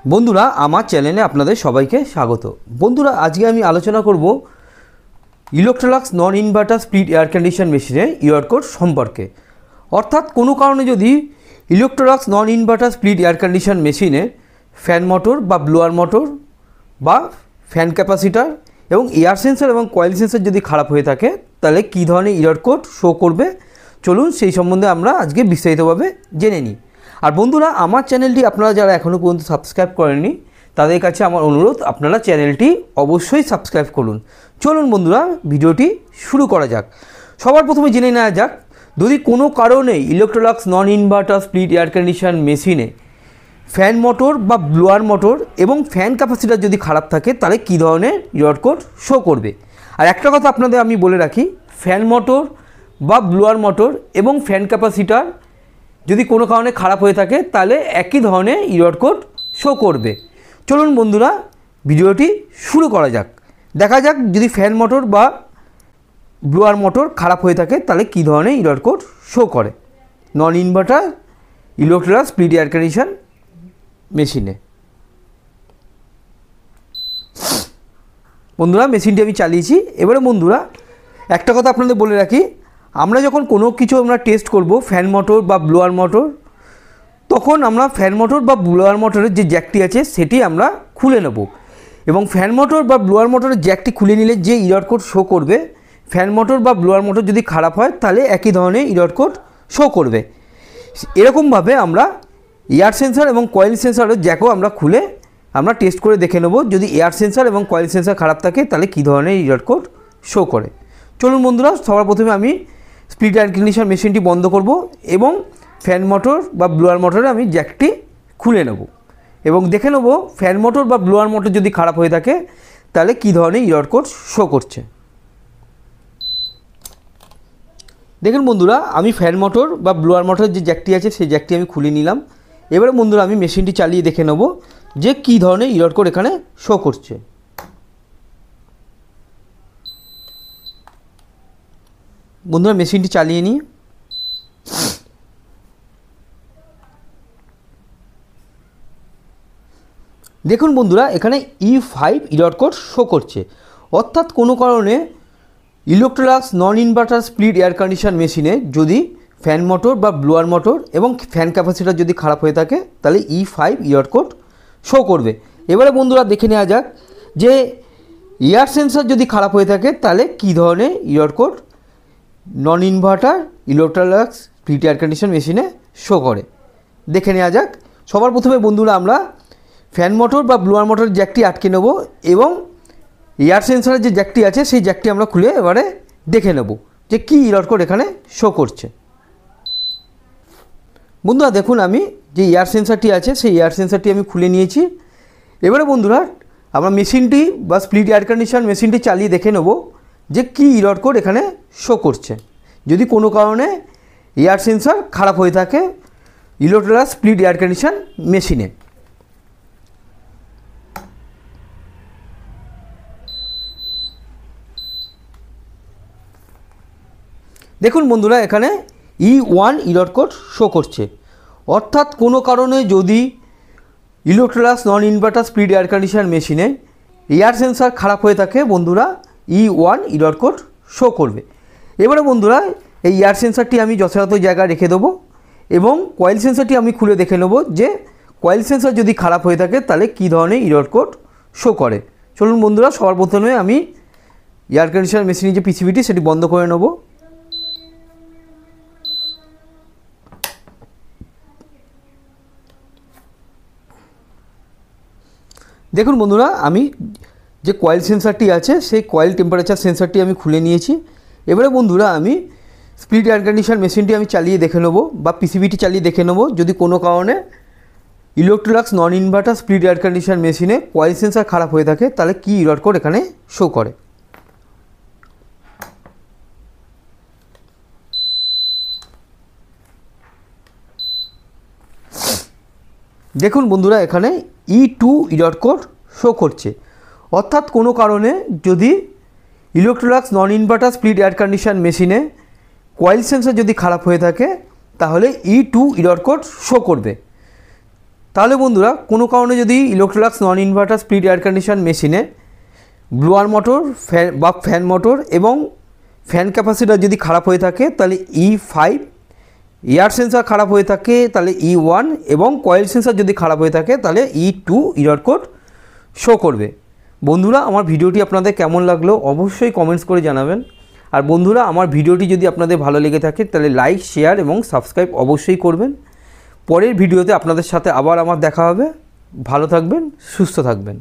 বন্ধুরা আমার চ্যানেলে আপনাদের সবাইকে স্বাগত। বন্ধুরা আজকে আমি আলোচনা করব ইলেকট্রোলাক্স নন ইনভার্টার স্প্লিট এয়ার কন্ডিশন মেশিনের ইউআর কোড সম্পর্কে। অর্থাৎ কোনো কারণে যদি ইলেকট্রোলাক্স নন ইনভার্টার স্প্লিট এয়ার কন্ডিশন মেশিনে ফ্যান মোটর বা ব্লোয়ার মোটর বা ফ্যান ক্যাপাসিটার এবং এয়ার সেন্সর এবং কয়েল সেন্সর যদি খারাপ হয়ে থাকে তাহলে কী ধরনের ইউআর কোড শো করবে, চলুন সেই সম্বন্ধে আমরা আজকে বিস্তারিতভাবে জেনে নিই। আর বন্ধুরা আমার চ্যানেলটি আপনারা যারা এখনও পর্যন্ত সাবস্ক্রাইব করেননি তাদের কাছে আমার অনুরোধ, আপনারা চ্যানেলটি অবশ্যই সাবস্ক্রাইব করুন। চলুন বন্ধুরা ভিডিওটি শুরু করা যাক। সবার প্রথমে জেনে নেওয়া যাক, যদি কোনো কারণে ইলেকট্রোলাক্স নন ইনভার্টার স্প্লিট এয়ার কন্ডিশন মেশিনে ফ্যান মোটর বা ব্লোয়ার মোটর এবং ফ্যান ক্যাপাসিটার যদি খারাপ থাকে তাহলে কী ধরনের ইউআর কোড শো করবে। আর একটা কথা আপনাদের আমি বলে রাখি, ফ্যান মোটর বা ব্লোয়ার মোটর এবং ফ্যান ক্যাপাসিটার যদি কোনো কারণে খারাপ হয়ে থাকে তাহলে একই ধরনের ইউআর কোড শো করবে। চলুন বন্ধুরা ভিডিওটি শুরু করা যাক। দেখা যাক যদি ফ্যান মোটর বা ব্লোয়ার মোটর খারাপ হয়ে থাকে তাহলে কী ধরনের ইউআর কোড শো করে নন inverter Electrolux split air condition মেশিনে। বন্ধুরা মেশিনটি আমি চালিয়েছি। এবারে বন্ধুরা একটা কথা আপনাদের বলে রাখি, আমরা যখন কোনো কিছু আমরা টেস্ট করব ফ্যান মোটর বা ব্লোয়ার মোটর, তখন আমরা ফ্যান মোটর বা ব্লোয়ার মোটরের যে জ্যাকটি আছে সেটি আমরা খুলে নেব এবং ফ্যান মোটর বা ব্লোয়ার মোটরের জ্যাকটি খুলে নিলে যে ইউআর কোড শো করবে, ফ্যান মোটর বা ব্লোয়ার মোটর যদি খারাপ হয় তাহলে একই ধরনের ইউআর কোড শো করবে। এরকমভাবে আমরা এয়ার সেন্সর এবং কয়েল সেন্সরের জ্যাকও আমরা খুলে আমরা টেস্ট করে দেখে নেব, যদি এয়ার সেন্সর এবং কয়েল সেন্সর খারাপ থাকে তাহলে কী ধরনের ইউআর কোড শো করে। চলুন বন্ধুরা সবার প্রথমে আমি স্প্লিট এয়ার কন্ডিশন মেশিনটি বন্ধ করব এবং ফ্যান মোটর বা ব্লোয়ার মোটরে আমি জ্যাকটি খুলে নেব এবং দেখে নেব ফ্যান মোটর বা ব্লোয়ার মোটর যদি খারাপ হয়ে থাকে তাহলে কী ধরনের ইউআর কোড শো করছে। দেখুন বন্ধুরা আমি ফ্যান মোটর বা ব্লোয়ার মোটরের যে জ্যাকটি আছে সেই জ্যাকটি আমি খুলে নিলাম। এবারে বন্ধুরা আমি মেশিনটি চালিয়ে দেখে নেব যে কী ধরনের ইউআর কোড এখানে শো করছে। বন্ধুরা মেশিনটি চালিয়ে নিই। দেখুন বন্ধুরা এখানে E5 ইউআর কোড শো করছে। অর্থাৎ কোনো কারণে ইলেকট্রোলাক্স নন ইনভার্টার স্প্লিট এয়ার কন্ডিশন মেশিনে যদি ফ্যান মোটর বা ব্লোয়ার মোটর এবং ফ্যান ক্যাপাসিটার যদি খারাপ হয়ে থাকে তাহলে E5 ইউআর কোড শো করবে। এবারে বন্ধুরা দেখে নেওয়া যাক যে এয়ার সেন্সর যদি খারাপ হয়ে থাকে তাহলে কী ধরনের UR code non inverter Electrolux split air condition মেশিনে শো করে। দেখে নেওয়া যাক। সবার প্রথমে বন্ধুরা আমরা ফ্যান মোটর বা ব্লোয়ার মোটরের জ্যাকটি আটকে নেব এবং এয়ার সেন্সরের যে জ্যাকটি আছে সেই জ্যাকটি আমরা খুলে এবারে দেখে নেব যে কী ইউআর কোড এখানে শো করছে। বন্ধুরা দেখুন আমি যে এয়ার সেন্সরটি আছে সেই এয়ার সেন্সরটি আমি খুলে নিয়েছি। এবারে বন্ধুরা আমরা মেশিনটি বা স্প্লিট এয়ার কন্ডিশন মেশিনটি চালিয়ে দেখে নেব যে কী ইউআর কোড এখানে শো করছে যদি কোনো কারণে এয়ার সেন্সর খারাপ হয়ে থাকে ইলেকট্রোলাক্স স্প্লিট এয়ার কন্ডিশন মেশিনে। দেখুন বন্ধুরা এখানে E1 ইউআর কোড শো করছে। অর্থাৎ কোনো কারণে যদি ইলেকট্রোলাক্স নন ইনভার্টার স্প্লিট এয়ার কন্ডিশন মেশিনে এয়ার সেন্সর খারাপ হয়ে থাকে বন্ধুরা E1 ইউআর কোড শো করবে। এবারে বন্ধুরা এই এয়ার সেন্সরটি আমি যথাযথ জায়গায় রেখে দেবো এবং কয়েল সেন্সরটি আমি খুলে দেখে নেব যে কয়েল সেন্সর যদি খারাপ হয়ে থাকে তাহলে কী ধরনের ইউআর কোড শো করে। চলুন বন্ধুরা সবার প্রথমে আমি এয়ার কন্ডিশনার মেশিনের যে পিসিবিটি সেটি বন্ধ করে নেব। দেখুন বন্ধুরা আমি যে কয়েল সেন্সরটি আছে সেই কয়েল টেম্পারেচার সেন্সরটি আমি খুলে নিয়েছি। এবারে বন্ধুরা আমি স্প্লিট এয়ার কন্ডিশন মেশিনটি আমি চালিয়ে দেখে নেব বা পিসিবিটি চালিয়ে দেখে নেব যদি কোনো কারণে ইলেকট্রোলাক্স নন ইনভার্টার স্প্লিট এয়ার কন্ডিশন মেশিনে কয়েল সেন্সর খারাপ হয়ে থাকে তাহলে কী ইউআর কোড এখানে শো করে। দেখুন বন্ধুরা এখানে E2 ইউআর কোড শো করছে। অর্থাৎ কোনো কারণে যদি ইলেকট্রোলাক্স নন ইনভার্টার স্প্লিট এয়ার কন্ডিশন মেশিনে কয়েল সেন্সর যদি খারাপ হয়ে থাকে তাহলে E2 ইউআর কোড শো করবে। তাহলে বন্ধুরা কোনো কারণে যদি ইলেকট্রোলাক্স নন ইনভার্টার স্প্লিট এয়ার কন্ডিশন মেশিনে ব্লোয়ার মোটর ফ্যান মোটর এবং ফ্যান ক্যাপাসিটার যদি খারাপ হয়ে থাকে তাহলে E5, এয়ার সেন্সার খারাপ হয়ে থাকে তাহলে E1 এবং কয়েল সেন্সার যদি খারাপ হয়ে থাকে তাহলে E2 এরর কোড শো করবে। বন্ধুরা আমার ভিডিওটি আপনাদের কেমন লাগলো অবশ্যই কমেন্টস করে জানাবেন। আর বন্ধুরা আমার ভিডিওটি যদি আপনাদের ভালো লেগে থাকে তাহলে লাইক, শেয়ার এবং সাবস্ক্রাইব অবশ্যই করবেন। পরের ভিডিওতে আপনাদের সাথে আবার আমার দেখা হবে। ভালো থাকবেন, সুস্থ থাকবেন।